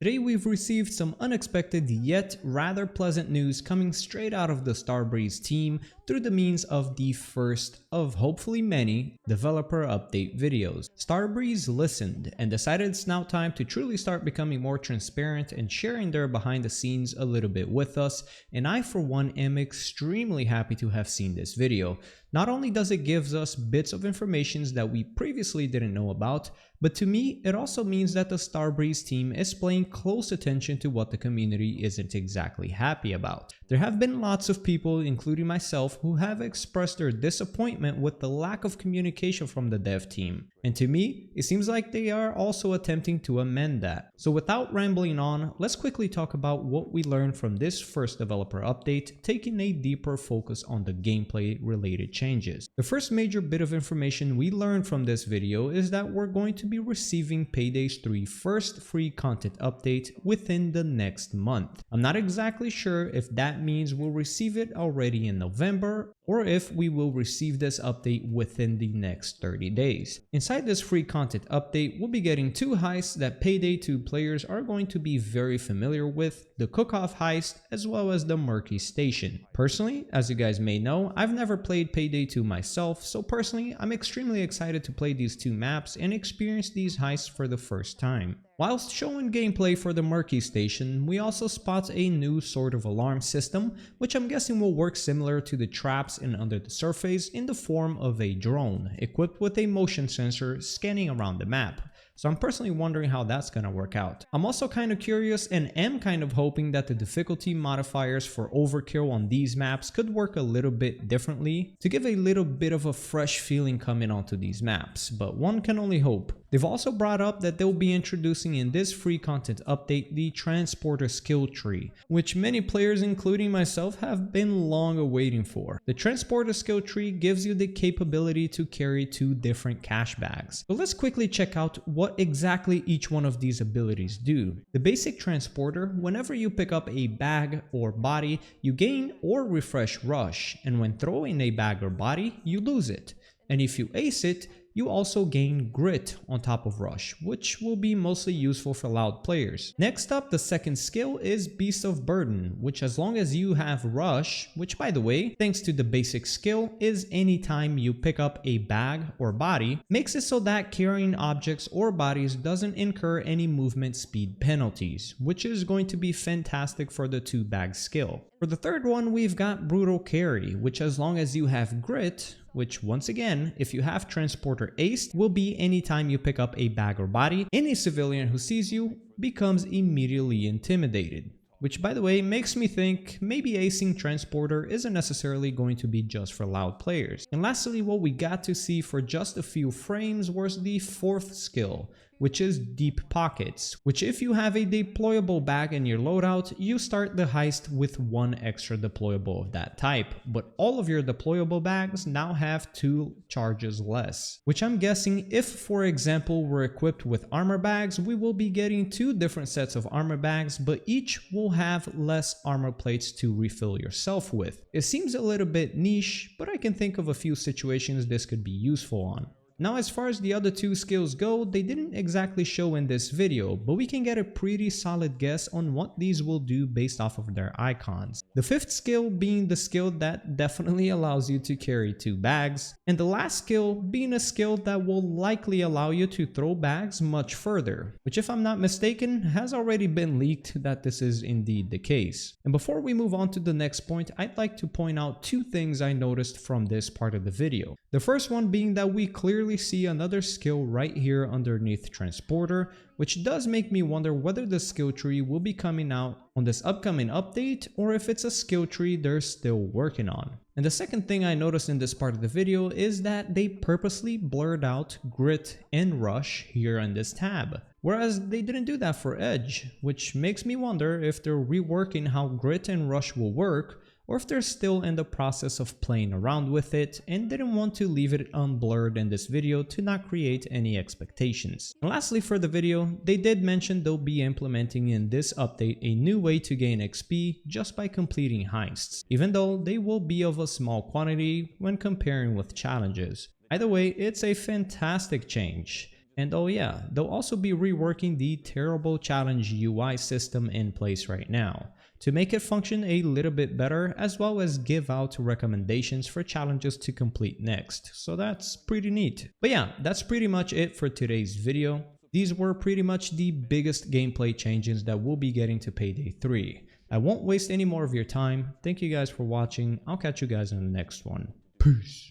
Today we've received some unexpected yet rather pleasant news coming straight out of the Starbreeze team through the means of the first of hopefully many developer update videos. Starbreeze listened and decided it's now time to truly start becoming more transparent and sharing their behind the scenes a little bit with us, and I for one am extremely happy to have seen this video. Not only does it give us bits of information that we previously didn't know about, but to me it also means that the Starbreeze team is paying close attention to what the community isn't exactly happy about. There have been lots of people, including myself, who have expressed their disappointment with the lack of communication from the dev team, and to me it seems like they are also attempting to amend that. So without rambling on, let's quickly talk about what we learned from this first developer update, taking a deeper focus on the gameplay related changes. The first major bit of information we learned from this video is that we're going to be receiving Payday's 3 first free content update within the next month. I'm not exactly sure if that means we'll receive it already in November or if we will receive this update within the next 30 days. Inside this free content update, we'll be getting 2 heists that Payday 2 players are going to be very familiar with, the cook-off heist as well as the murky station. Personally, as you guys may know, I've never played Payday 2 myself, so personally I'm extremely excited to play these 2 maps and experience these heists for the first time. Whilst showing gameplay for the murky station, we also spot a new sort of alarm system, which I'm guessing will work similar to the traps in Under the Surface in the form of a drone, equipped with a motion sensor scanning around the map. So I'm personally wondering how that's gonna work out. I'm also kind of curious and am kind of hoping that the difficulty modifiers for overkill on these maps could work a little bit differently to give a little bit of a fresh feeling coming onto these maps, but one can only hope. They've also brought up that they'll be introducing in this free content update the transporter skill tree, which many players including myself have been long awaiting for. The transporter skill tree gives you the capability to carry 2 different cash bags. So let's quickly check out what exactly each one of these abilities do. The basic transporter, whenever you pick up a bag or body, you gain or refresh rush, and when throwing a bag or body, you lose it. And if you ace it, you also gain grit on top of rush, which will be mostly useful for loud players. Next up, the second skill is Beast of Burden, which as long as you have rush, which by the way, thanks to the basic skill, is anytime you pick up a bag or body, makes it so that carrying objects or bodies doesn't incur any movement speed penalties, which is going to be fantastic for the 2 bag skill. For the third one, we've got Brutal Carry, which as long as you have grit, which once again, if you have transporter aced, will be anytime you pick up a bag or body, any civilian who sees you becomes immediately intimidated. Which by the way makes me think maybe acing transporter isn't necessarily going to be just for loud players. And lastly, what we got to see for just a few frames was the 4th skill, which is Deep Pockets, which if you have a deployable bag in your loadout, you start the heist with 1 extra deployable of that type, but all of your deployable bags now have 2 charges less, which I'm guessing if for example we're equipped with armor bags, we will be getting 2 different sets of armor bags, but each will have less armor plates to refill yourself with. It seems a little bit niche, but I can think of a few situations this could be useful on. Now as far as the other 2 skills go, they didn't exactly show in this video, but we can get a pretty solid guess on what these will do based off of their icons. The 5th skill being the skill that definitely allows you to carry 2 bags, and the last skill being a skill that will likely allow you to throw bags much further, which if I'm not mistaken has already been leaked that this is indeed the case. And before we move on to the next point, I'd like to point out 2 things I noticed from this part of the video. The first one being that we clearly see another skill right here underneath transporter, which does make me wonder whether the skill tree will be coming out on this upcoming update or if it's a skill tree they're still working on. And the second thing I noticed in this part of the video is that they purposely blurred out grit and rush here in this tab, whereas they didn't do that for Edge, which makes me wonder if they're reworking how grit and rush will work, or if they're still in the process of playing around with it and didn't want to leave it unblurred in this video to not create any expectations. And lastly for the video, they did mention they'll be implementing in this update a new way to gain XP just by completing heists, even though they will be of a small quantity when comparing with challenges. Either way, it's a fantastic change. And oh yeah, they'll also be reworking the terrible challenge UI system in place right now to make it function a little bit better, as well as give out recommendations for challenges to complete next. So that's pretty neat. But yeah, that's pretty much it for today's video. These were pretty much the biggest gameplay changes that we'll be getting to Payday 3. I won't waste any more of your time. Thank you guys for watching. I'll catch you guys in the next one. Peace.